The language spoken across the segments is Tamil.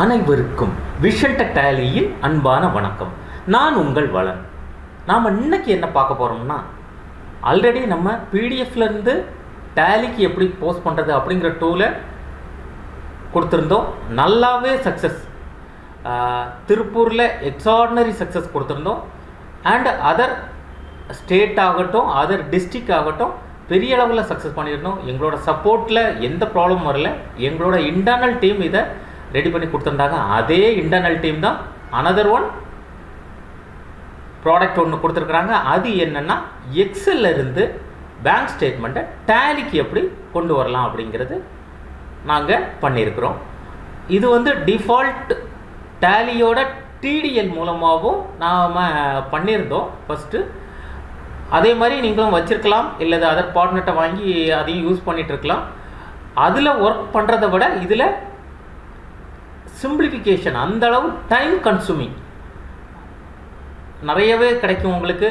அனைவருக்கும் விஷன் டெக் டேலியின் அன்பான வணக்கம். நான் உங்கள் வளன். நாம் இன்னைக்கு என்ன பார்க்க போகிறோம்னா, ஆல்ரெடி நம்ம பிடிஎஃப்லேருந்து டேலிக்கு எப்படி போஸ்ட் பண்ணுறது அப்படிங்கிற டூலை கொடுத்துருந்தோம். நல்லாவே சக்ஸஸ், திருப்பூரில் எக்ஸ்ட்ராடினரி சக்ஸஸ் கொடுத்துருந்தோம். அண்ட் அதர் ஸ்டேட் ஆகட்டும், அதர் டிஸ்ட்ரிக்ட் ஆகட்டும், பெரிய அளவில் சக்ஸஸ் பண்ணியிருந்தோம். எங்களோட சப்போர்ட்டில் எந்த ப்ராப்ளமும் வரல. எங்களோட இன்டர்னல் டீம் இதை ரெடி பண்ணி கொடுத்துருந்தாங்க. அதே இன்டர்னல் டீம் தான் அனதர் ஒன் ப்ராடக்ட் ஒன்று கொடுத்துருக்குறாங்க. அது என்னென்னா, எக்ஸல்ல இருந்து பேங்க் ஸ்டேட்மெண்ட்டை டேலிக்கு எப்படி கொண்டு வரலாம் அப்படிங்கிறது நாங்கள் பண்ணியிருக்கிறோம். இது வந்து டிஃபால்ட் டேலியோட டிடிஎல் மூலமாகவும் நாம் பண்ணியிருந்தோம் ஃபஸ்ட்டு. அதே மாதிரி நீங்களும் வச்சுருக்கலாம், இல்லை அதர் பார்ட்னர்கிட்ட வாங்கி அதையும் யூஸ் பண்ணிகிட்ருக்கலாம். அதில் ஒர்க் பண்ணுறதை விட இதில் சிம்பிளிஃபிகேஷன், அந்தளவு டைம் கன்சூமிங் நிறையவே கிடைக்கும். உங்களுக்கு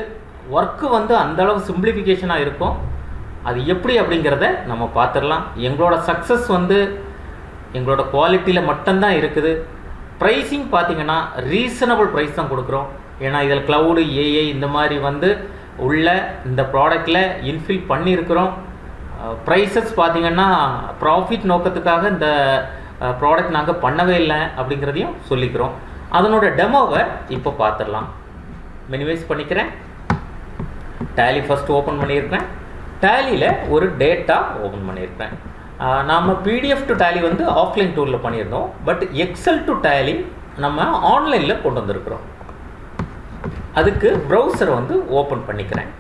ஒர்க்கு வந்து அந்தளவு சிம்பிளிஃபிகேஷனாக இருக்கும். அது எப்படி அப்படிங்கிறத நம்ம பார்த்துடலாம். எங்களோட சக்ஸஸ் வந்து எங்களோட குவாலிட்டியில் மட்டும்தான் இருக்குது. ப்ரைஸிங் பார்த்திங்கன்னா ரீசனபிள் ப்ரைஸ் தான் கொடுக்குறோம். ஏன்னா இதில் க்ளவுடு, ஏஐ இந்த மாதிரி வந்து உள்ள இந்த ப்ராடக்டில் இன்ஃபில் பண்ணியிருக்கிறோம். ப்ரைஸஸ் பார்த்திங்கன்னா ப்ராஃபிட் நோக்கத்துக்காக இந்த ப்ராடக்ட் நாங்கள் பண்ணவே இல்லை அப்படிங்கிறதையும் சொல்லிக்கிறோம். அதனோட டெமோவை இப்போ பார்த்துடலாம். மினிமைஸ் பண்ணிக்கிறேன். டேலி ஃபஸ்ட்டு ஓப்பன் பண்ணியிருக்கிறேன். டேலியில் ஒரு டேட்டா ஓப்பன் பண்ணியிருக்கிறேன். நாம் பிடிஎஃப் டு டேலி வந்து ஆஃப்லைன் டூலில் பண்ணியிருந்தோம். பட் எக்ஸல் டு டேலி நம்ம ஆன்லைனில் கொண்டு வந்திருக்கிறோம். அதுக்கு ப்ரௌசரை வந்து ஓப்பன் பண்ணிக்கிறேன்.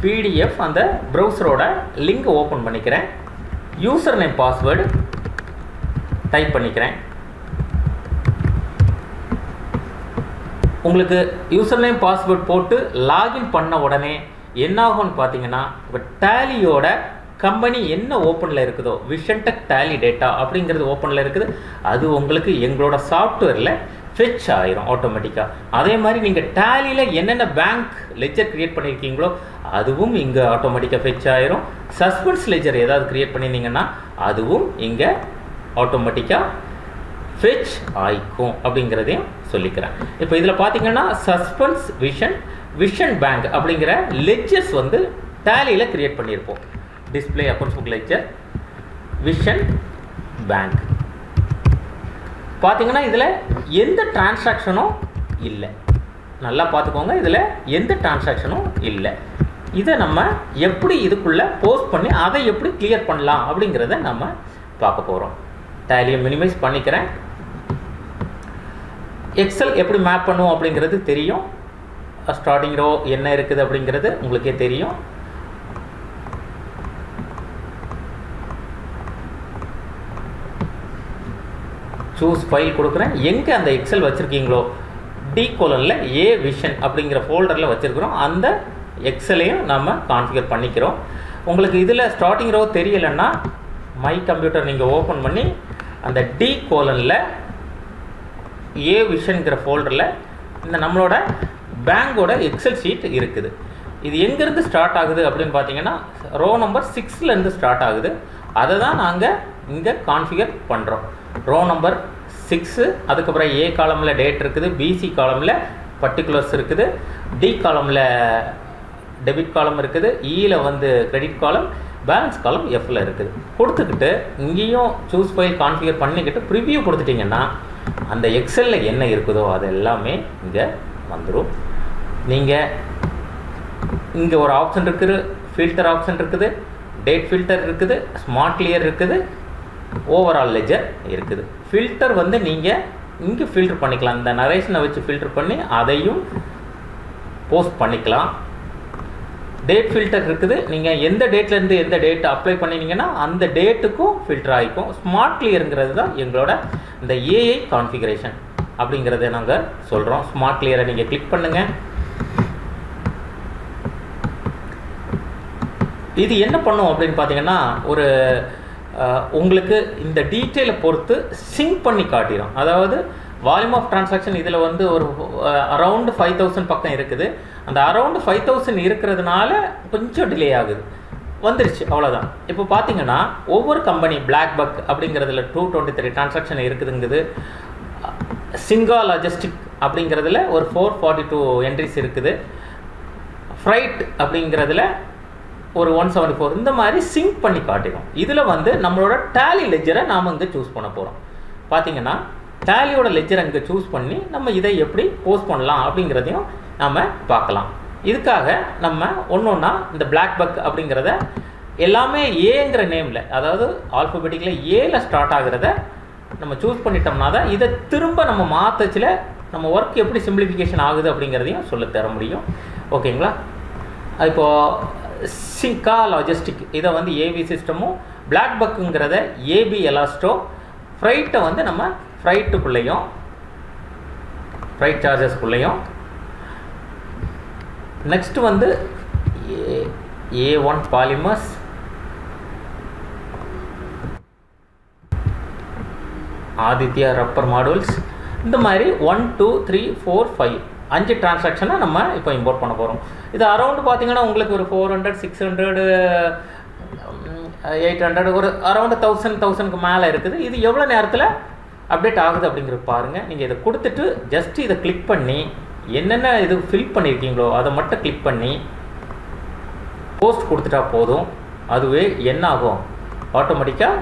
பிடிஎஃப் அந்த ப்ரௌசரோட லிங்க் ஓப்பன் பண்ணிக்கிறேன். யூசர் நேம் பாஸ்வேர்டு டைப் பண்ணிக்கிறேன். உங்களுக்கு யூசர் நேம் பாஸ்வேர்டு போட்டு லாகின் பண்ண உடனே என்ன ஆகும்னு பார்த்தீங்கன்னா, இப்போ டேலியோட கம்பெனி என்ன ஓப்பனில் இருக்குதோ, விஷன் டெக் டேலி டேட்டா அப்படிங்கிறது ஓப்பனில் இருக்குது. அது உங்களுக்கு எங்களோட சாஃப்ட்வேரில் ஃபெச் ஆயிரும் ஆட்டோமேட்டிக்காக. அதே மாதிரி நீங்கள் டேலியில் என்னென்ன பேங்க் லெஜர் க்ரியேட் பண்ணியிருக்கீங்களோ அதுவும் இங்கே ஆட்டோமேட்டிக்காக ஃபெச் ஆயிரும். சஸ்பென்ஸ் லெஜர் ஏதாவது க்ரியேட் பண்ணியிருந்தீங்கன்னா அதுவும் இங்கே ஆட்டோமேட்டிக்காக ஃபெச் ஆயிக்கும் அப்படிங்கிறதையும் சொல்லிக்கிறேன். இப்போ இதில் பார்த்தீங்கன்னா சஸ்பென்ஸ் விஷன் பேங்க் அப்படிங்கிற லெஜர்ஸ் வந்து டேலியில் க்ரியேட் பண்ணியிருப்போம். Display accounts book ledger, vision bank. பார்த்தீங்கன்னா இதில் எந்த டிரான்சாக்ஷனும் இல்லை. நல்லா பார்த்துக்கோங்க, இதில் எந்த டிரான்சாக்ஷனும் இல்லை. இதை நம்ம எப்படி இதுக்குள்ளே போஸ்ட் பண்ணி அதை எப்படி கிளியர் பண்ணலாம் அப்படிங்கிறத நம்ம பார்க்க போகிறோம். டேலியை மினிமைஸ் பண்ணிக்கிறேன். எக்ஸல் எப்படி மேப் பண்ணுவோம் அப்படிங்கிறது தெரியும். ஸ்டார்டிங் ரோ என்ன இருக்குது அப்படிங்கிறது உங்களுக்கே தெரியும். சூஸ் ஃபைல் கொடுக்குறேன். எங்கே அந்த எக்ஸல் வச்சுருக்கீங்களோ டி கோலனில் ஏ விஷன் அப்படிங்கிற ஃபோல்டரில் வச்சுருக்கிறோம். அந்த எக்ஸலையும் நம்ம கான்ஃபிகர் பண்ணிக்கிறோம். உங்களுக்கு இதில் ஸ்டார்டிங் ரோ தெரியலைன்னா மை கம்ப்யூட்டர் நீங்கள் ஓப்பன் பண்ணி அந்த டி கோலனில் ஏ விஷன்கிற ஃபோல்டரில் இந்த நம்மளோட பேங்கோட எக்ஸல் ஷீட் இருக்குது. இது எங்கேருந்து ஸ்டார்ட் ஆகுது அப்படின்னு பார்த்தீங்கன்னா, ரோ நம்பர் 6லேருந்து ஸ்டார்ட் ஆகுது. அதை தான் நாங்கள் இங்கே கான்ஃபிகர் பண்ணுறோம். ரோ நம்பர் 6, அதுக்கப்புறம் ஏ காலமில் டேட் இருக்குது, பிசி காலமில் பர்டிகுலர்ஸ் இருக்குது, டி காலமில் டெபிட் காலம் இருக்குது, இயில் வந்து கிரெடிட் காலம், பேலன்ஸ் காலம் எஃப்ல இருக்குது. கொடுத்துக்கிட்டு இங்கேயும் சூஸ் ஃபைல் கான்ஃபிகர் பண்ணிக்கிட்டு ப்ரிவியூ கொடுத்துட்டிங்கன்னா அந்த எக்ஸலில் என்ன இருக்குதோ அது எல்லாமே இங்கே வந்துடும். நீங்கள் இங்கே ஒரு ஆப்ஷன் இருக்குது, ஃபில்டர் ஆப்ஷன் இருக்குது, டேட் ஃபில்டர் இருக்குது, ஸ்மார்ட் கிளியர் இருக்குது, ஓவரால் லெஜர் இருக்குது. ஃபில்டர் வந்து நீங்கள் இங்கே ஃபில்டர் பண்ணிக்கலாம். இந்த நரேஷனை வச்சு ஃபில்டர் பண்ணி அதையும் போஸ்ட் பண்ணிக்கலாம். டேட் ஃபில்டர் இருக்குது. நீங்கள் எந்த டேட்லேருந்து எந்த டேட் அப்ளை பண்ணினீங்கன்னா அந்த டேட்டுக்கும் ஃபில்டர் ஆகிக்கும். ஸ்மார்ட் கிளியருங்கிறது தான் எங்களோட இந்த ஏஐ கான்ஃபிகரேஷன் அப்படிங்கிறத நாங்கள் சொல்கிறோம். ஸ்மார்ட் கிளியரை நீங்கள் கிளிக் பண்ணுங்கள். இது என்ன பண்ணும் அப்படின்னு பார்த்தீங்கன்னா, ஒரு உங்களுக்கு இந்த டீட்டெயிலை பொறுத்து சிங்க் பண்ணி காட்டிடும். அதாவது வால்யூம் ஆஃப் டிரான்சாக்ஷன் இதில் வந்து ஒரு அரவுண்டு 5000 பக்கம் இருக்குது. அந்த அரவுண்டு 5000 இருக்கிறதுனால கொஞ்சம் டிலே ஆகுது. வந்துருச்சு, அவ்வளோதான். இப்போ பார்த்தீங்கன்னா ஒவ்வொரு கம்பெனி பிளாக் பக் அப்படிங்கிறதுல 223 டிரான்சாக்ஷன் இருக்குதுங்குது. சிங்கா லாஜிஸ்டிக் அப்படிங்கிறதுல ஒரு 442 என்ட்ரிஸ் இருக்குது. ஃப்ரைட் அப்படிங்கிறதுல ஒரு 174. இந்த மாதிரி சிங்க் பண்ணி காட்டிடும். இதில் வந்து நம்மளோட டேலி லெஜரை நாம் இங்கே சூஸ் பண்ண போகிறோம். பார்த்தீங்கன்னா டேலியோட லெஜரை இங்கே சூஸ் பண்ணி நம்ம இதை எப்படி போஸ்ட் பண்ணலாம் அப்படிங்கிறதையும் நம்ம பார்க்கலாம். இதுக்காக நம்ம ஒன்றா இந்த பிளாக் பக் அப்படிங்கிறத எல்லாமே ஏங்கிற நேமில், அதாவது ஆல்ஃபபெட்டிக்கில் ஏல ஸ்டார்ட் ஆகிறத நம்ம சூஸ் பண்ணிட்டோம்னா தான் இதை திரும்ப நம்ம மாற்றச்சில் நம்ம ஒர்க் எப்படி சிம்பிளிஃபிகேஷன் ஆகுது அப்படிங்கிறதையும் சொல்ல தர முடியும். ஓகேங்களா? இப்போது சிங்கா லாஜிஸ்டிக் இதை வந்து ஏவி சிஸ்டமும், பிளாக் பக்குங்கிறத ஏபி எலாஸ்டோ, ஃப்ரைட்டை வந்து நம்ம ஃப்ரைட்டுக்குள்ளேயும் ஃப்ரைட் சார்ஜஸ்க்குள்ளேயும், நெக்ஸ்ட்டு வந்து A1 polymers, Aditya rubber models, இந்த மாதிரி 1 2 3 4 5 5 டிரான்சாக்ஷனை நம்ம இப்போ இம்போர்ட் பண்ண போகிறோம். இது அரௌண்டு பார்த்தீங்கன்னா உங்களுக்கு ஒரு 400 600 800 ஒரு அரௌண்டு 1000க்கு மேலே இருக்குது. இது எவ்வளோ நேரத்தில் அப்டேட் ஆகுது அப்படிங்கிறது பாருங்கள். நீங்கள் இதை கொடுத்துட்டு ஜஸ்ட்டு இதை கிளிக் பண்ணி என்னென்ன இது ஃபில் பண்ணியிருக்கீங்களோ அதை மட்டும் கிளிக் பண்ணி போஸ்ட் கொடுத்துட்டா போதும். அதுவே என்ன ஆகும், ஆட்டோமேட்டிக்காக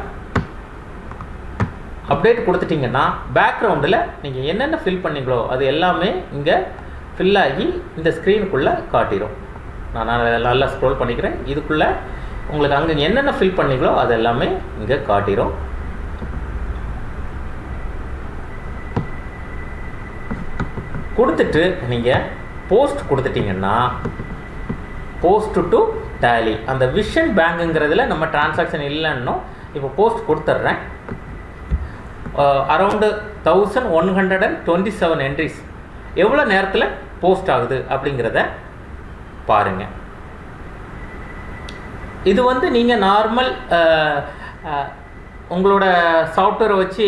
அப்டேட் கொடுத்துட்டிங்கன்னா பேக்ரவுண்டில் நீங்கள் என்னென்ன ஃபில் பண்ணிங்களோ அது எல்லாமே இங்கே ஃபில் ஆகி இந்த ஸ்க்ரீனுக்குள்ளே காட்டிடும். நான் நல்லா ஸ்க்ரோல் பண்ணிக்கிறேன். இதுக்குள்ளே உங்களுக்கு அங்கே என்னென்ன ஃபில் பண்ணிங்களோ அது எல்லாமே இங்கே காட்டிடும். கொடுத்துட்டு நீங்கள் போஸ்ட் கொடுத்துட்டிங்கன்னா போஸ்ட் டு டேலி அந்த விஷன் பேங்குங்கிறதுல நம்ம டிரான்சாக்ஷன் இல்லைன்னு இப்போ போஸ்ட் கொடுத்துட்றேன். அரௌண்டு 1127 என்ட்ரிஸ் எவ்வளோ நேரத்தில் போஸ்ட் ஆகுது அப்படிங்கிறத பாருங்கள். இது வந்து நீங்கள் நார்மல் உங்களோட சாஃப்ட்வேரை வச்சு,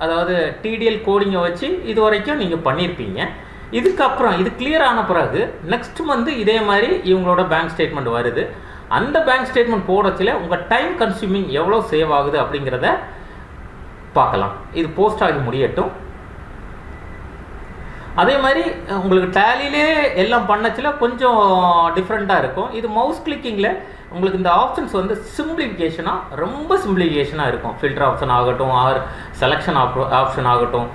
அதாவது டிடிஎல் கோடிங்கை வச்சு இது வரைக்கும் நீங்கள் பண்ணியிருப்பீங்க. இதுக்கப்புறம் இது கிளியர் ஆன பிறகு நெக்ஸ்ட் மந்த் இதே மாதிரி இவங்களோட பேங்க் ஸ்டேட்மெண்ட் வருது. அந்த பேங்க் ஸ்டேட்மெண்ட் போடச்சில் உங்கள் டைம் கன்சியூமிங் எவ்வளோ சேவ் ஆகுது அப்படிங்கிறத பார்க்கலாம். இது போஸ்ட் ஆகி முடியட்டும். அதே மாதிரி உங்களுக்கு டேலிலே எல்லாம் பண்ணச்சில் கொஞ்சம் டிஃப்ரெண்ட்டாக இருக்கும். இது மவுஸ் கிளிக்கிங்கில் உங்களுக்கு இந்த ஆப்ஷன்ஸ் வந்து சிம்பிளிஃபிகேஷனாக ரொம்ப சிம்பிளிஃபிகேஷனாக இருக்கும். ஃபில்டர் ஆப்ஷன் ஆகட்டும், ஆர் செலெக்ஷன் ஆப்ஷன் ஆகட்டும்,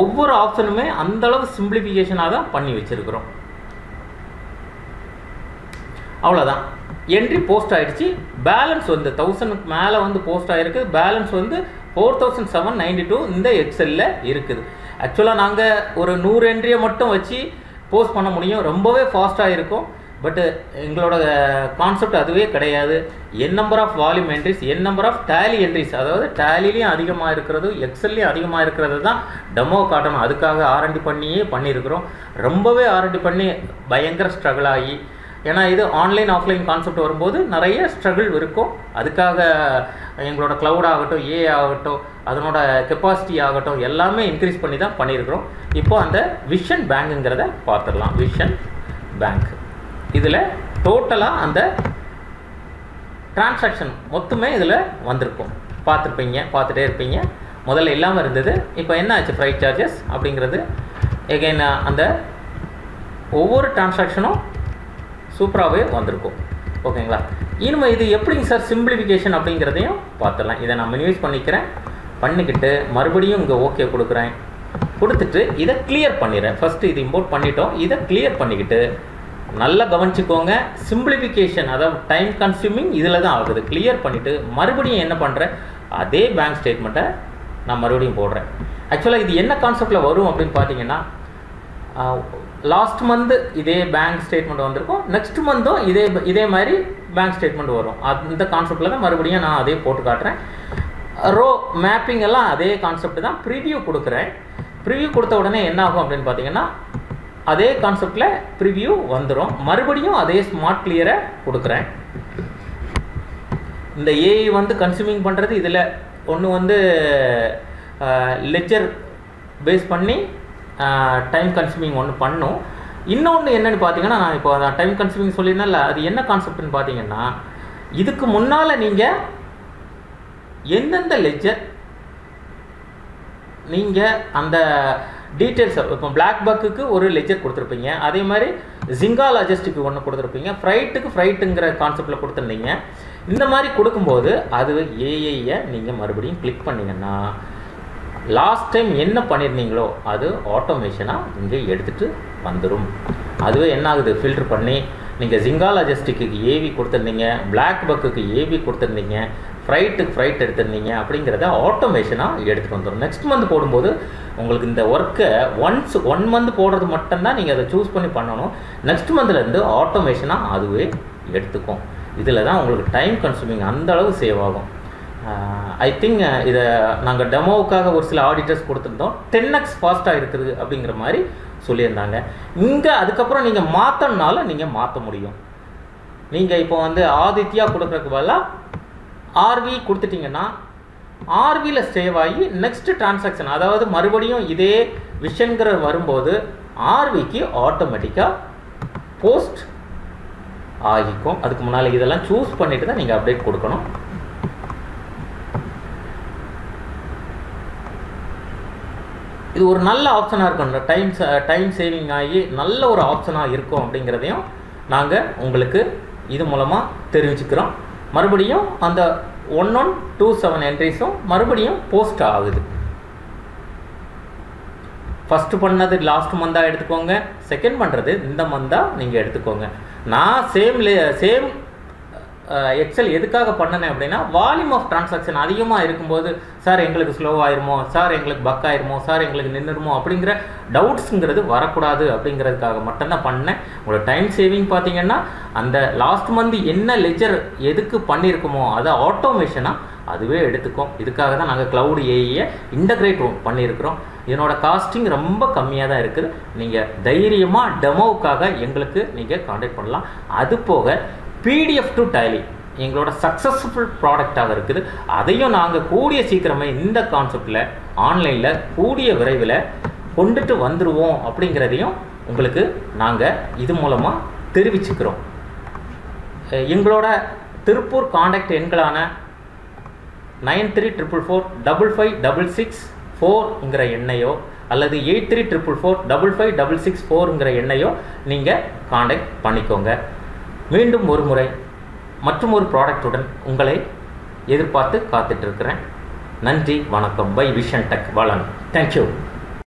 ஒவ்வொரு ஆப்ஷனுமே அந்தளவு சிம்பிளிஃபிகேஷனாக தான் பண்ணி வச்சுருக்குறோம். அவ்வளோதான். என்ட்ரி போஸ்ட் ஆகிடுச்சு. பேலன்ஸ் வந்து 1000க்கு மேலே வந்து போஸ்ட் ஆகிருக்கு. பேலன்ஸ் வந்து 4792 இந்த எக்ஸலில் இருக்குது. ஆக்சுவலாக நாங்கள் ஒரு 100 என்ட்ரியை மட்டும் வச்சு போஸ்ட் பண்ண முடியும். ரொம்பவே ஃபாஸ்ட்டாக இருக்கும். பட்டு எங்களோட கான்செப்ட் அதுவே கிடையாது. என் நம்பர் ஆஃப் வால்யூம் என்ட்ரிஸ், என் நம்பர் ஆஃப் டேலி என்ட்ரிஸ், அதாவது டேலிலையும் அதிகமாக இருக்கிறது, எக்ஸல்லையும் அதிகமாக இருக்கிறது தான் டெமோ காட்டணும். அதுக்காக ஆர்என்டி பண்ணியே பண்ணியிருக்கிறோம். ரொம்பவே ஆர்என்டி பண்ணி பயங்கர ஸ்ட்ரகிள் ஆகி, ஏன்னா இது ஆன்லைன் ஆஃப்லைன் கான்செப்ட் வரும்போது நிறைய ஸ்ட்ரகிள் இருக்கும். அதுக்காக எங்களோட க்ளவுட் ஆகட்டும், ஏ ஆகட்டும், அதனோட கெப்பாசிட்டி ஆகட்டும் எல்லாமே இன்க்ரீஸ் பண்ணி தான் பண்ணியிருக்கிறோம். இப்போ அந்த விஷன் பேங்குங்கிறத பார்த்துடலாம். விஷன் பேங்க் இதில் டோட்டலாக அந்த டிரான்சாக்ஷன் மொத்தமே இதில் வந்திருக்கும். பார்த்துட்டே இருப்பீங்க. முதல்ல இல்லாமல் இருந்தது. இப்போ என்ன ஆச்சு, ஃப்ரைட் சார்ஜஸ் அப்படிங்கிறது எகைன் அந்த ஒவ்வொரு டிரான்சாக்ஷனும் சூப்பராகவே வந்திருக்கும். ஓகேங்களா? இனிமேல் இது எப்படிங்க சார் சிம்பிளிஃபிகேஷன் அப்படிங்கிறதையும் பார்த்துடலாம். இதை நான் மினிமைஸ் பண்ணிக்கிட்டு மறுபடியும் இங்கே ஓகே கொடுக்குறேன். கொடுத்துட்டு இதை கிளியர் பண்ணிடுறேன். ஃபஸ்ட்டு இது இம்போர்ட் பண்ணிட்டோம். இதை கிளியர் பண்ணிக்கிட்டு நல்லா கவனிச்சுக்கோங்க. சிம்பிளிஃபிகேஷன், அதாவது டைம் கன்சியூமிங் இதில் தான் ஆகுது. கிளியர் பண்ணிவிட்டு மறுபடியும் என்ன பண்ணுறேன், அதே பேங்க் ஸ்டேட்மெண்ட்டை நான் மறுபடியும் போடுறேன். ஆக்சுவலாக இது என்ன கான்செப்டில் வரும் அப்படின்னு பார்த்தீங்கன்னா, லாஸ்ட் மந்த் இதே பேங்க் ஸ்டேட்மெண்ட் வந்திருக்கும், நெக்ஸ்ட் மந்த்தும் இதே மாதிரி பேங்க் ஸ்டேட்மெண்ட் வரும். அந்த கான்செப்டில் தான் மறுபடியும் நான் அதே போட்டு காட்டுறேன். ரோ மேப்பிங் எல்லாம் அதே கான்செப்ட் தான். ப்ரிவியூ கொடுக்குறேன். ப்ரிவியூ கொடுத்த உடனே என்ன ஆகும் அப்படின்னு பார்த்தீங்கன்னா, அதே கான்செப்டில் ப்ரிவியூ வந்துடும். மறுபடியும் அதே ஸ்மார்ட் கிளியரை கொடுக்குறேன். இந்த ஏஐ வந்து கன்சியூமிங் பண்ணுறது இதில் ஒன்று வந்து லெஜர் பேஸ் பண்ணி டைம் கன்சியூமிங் ஒன்று பண்ணும். இன்னொன்று என்னென்னு பார்த்தீங்கன்னா, நான் இப்போ டைம் கன்சூமிங் சொல்லியிருந்தேன்ல, அது என்ன கான்செப்ட்னு பார்த்தீங்கன்னா, இதுக்கு முன்னால் நீங்கள் எந்தெந்த லெட்ஜர் நீங்கள் அந்த டீட்டெயில்ஸ் இப்போ பிளாக் பக்குக்கு ஒரு லெட்ஜர் கொடுத்துருப்பீங்க, அதே மாதிரி ஜிங்கா லாஜிஸ்டிக்கு ஒன்று கொடுத்துருப்பீங்க, ஃப்ரைட்டுங்கிற கான்செப்டில் கொடுத்துருந்தீங்க. இந்த மாதிரி கொடுக்கும்போது அது ஏஐயை நீங்கள் மறுபடியும் கிளிக் பண்ணிங்கன்னா லாஸ்ட் டைம் என்ன பண்ணியிருந்தீங்களோ அது ஆட்டோமேஷனாக இங்கே எடுத்துகிட்டு வந்துடும். அதுவே என்ன ஆகுது, ஃபில்ட்ரு பண்ணி நீங்கள் ஜிங்கா லாஜிஸ்டிக்கு ஏவி கொடுத்துருந்தீங்க, பிளாக் பக்குக்கு ஏவி கொடுத்துருந்தீங்க, ஃப்ரைட் எடுத்துருந்தீங்க அப்படிங்கிறத ஆட்டோமேஷனாக எடுத்துகிட்டு வந்துடும். நெக்ஸ்ட் மந்த் போடும்போது உங்களுக்கு இந்த ஒர்க்கை ஒன் மந்த் போடுறது மட்டும்தான் நீங்கள் அதை சூஸ் பண்ணி பண்ணணும். நெக்ஸ்ட் மந்த்லேருந்து ஆட்டோமேஷனாக அதுவே எடுத்துக்கும். இதில் தான் உங்களுக்கு டைம் கன்சூமிங் அந்த அளவு சேவ் ஆகும். ஐ திங்க் இதை நாங்கள் டெமோவுக்காக ஒரு சில ஆடிட்டர்ஸ் கொடுத்துருந்தோம். 10x ஃபாஸ்ட்டாக இருக்குது அப்படிங்கிற மாதிரி சொல்லியிருந்தாங்க. இங்கே அதுக்கப்புறம் நீங்கள் மாற்றணுனாலும் நீங்கள் மாற்ற முடியும். நீங்கள் இப்போ ஆதித்யா கொடுக்குறதுக்கு பதிலாக ஆர்வி கொடுத்துட்டிங்கன்னா ஆர்வியில் சேவ் ஆகி நெக்ஸ்ட் டிரான்சாக்ஷன், அதாவது மறுபடியும் இதே விஷன்கிற வரும்போது ஆர்விக்கு ஆட்டோமேட்டிக்காக போஸ்ட் ஆகிக்கும். அதுக்கு முன்னால் இதெல்லாம் சூஸ் பண்ணிவிட்டு தான் நீங்கள் அப்டேட் கொடுக்கணும். இது ஒரு நல்ல ஆப்ஷனாக இருக்கும். டைம் சேவிங் ஆகி நல்ல ஒரு ஆப்ஷனாக இருக்கும் அப்படிங்கிறதையும் நாங்கள் உங்களுக்கு இது மூலமாக தெரிவிச்சுக்கிறோம். மறுபடியும் அந்த 1127 என்ட்ரிஸும் மறுபடியும் போஸ்ட் ஆகுது. ஃபஸ்ட்டு பண்ணது லாஸ்ட் மந்தாக எடுத்துக்கோங்க, செகண்ட் பண்ணுறது இந்த மந்தாக நீங்கள் எடுத்துக்கோங்க. நான் சேம் எக்ஸல் எதுக்காக பண்ணினேன் அப்படின்னா, வால்யூம் ஆஃப் டிரான்சாக்ஷன் அதிகமாக இருக்கும்போது சார் எங்களுக்கு ஸ்லோவாயிருமோ, சார் எங்களுக்கு பக் ஆயிருமோ, சார் எங்களுக்கு நின்றுடுமோ அப்படிங்கிற டவுட்ஸுங்கிறது வரக்கூடாது அப்படிங்கிறதுக்காக மட்டும்தான் பண்ணேன். உங்களோட டைம் சேவிங் பார்த்தீங்கன்னா அந்த லாஸ்ட் மந்த் என்ன லெஜர் எதுக்கு பண்ணியிருக்குமோ அதை ஆட்டோமேஷனாக அதுவே எடுத்துக்கும். இதுக்காக தான் நாங்கள் க்ளவுட் ஏஐயை இன்டகிரேட் பண்ணியிருக்கிறோம். இதனோட காஸ்டிங் ரொம்ப கம்மியாக தான் இருக்குது. நீங்கள் தைரியமாக டெமோவுக்காக எங்களுக்கு நீங்கள் கான்டாக்ட் பண்ணலாம். அது போக PDF டு டேலி எங்களோட சக்ஸஸ்ஃபுல் ப்ராடக்டாக இருக்குது. அதையும் நாங்கள் கூடிய சீக்கிரமே இந்த கான்செப்டில் ஆன்லைனில் கூடிய விரைவில் கொண்டுட்டு வந்துடுவோம் அப்படிங்கிறதையும் உங்களுக்கு நாங்கள் இது மூலமாக தெரிவிச்சுக்கிறோம். எங்களோட திருப்பூர் கான்டாக்ட் எண்களான 9344455664ங்கிற எண்ணையோ அல்லது 8344455664ங்கிற எண்ணையோ நீங்கள் கான்டாக்ட் பண்ணிக்கோங்க. மீண்டும் ஒரு முறை மற்றும் ஒரு ப்ராடக்ட்டுடன் உங்களை எதிர்பார்த்து காத்துட்ருக்கிறேன். நன்றி, வணக்கம். Bye vision tech Valan. Thank you.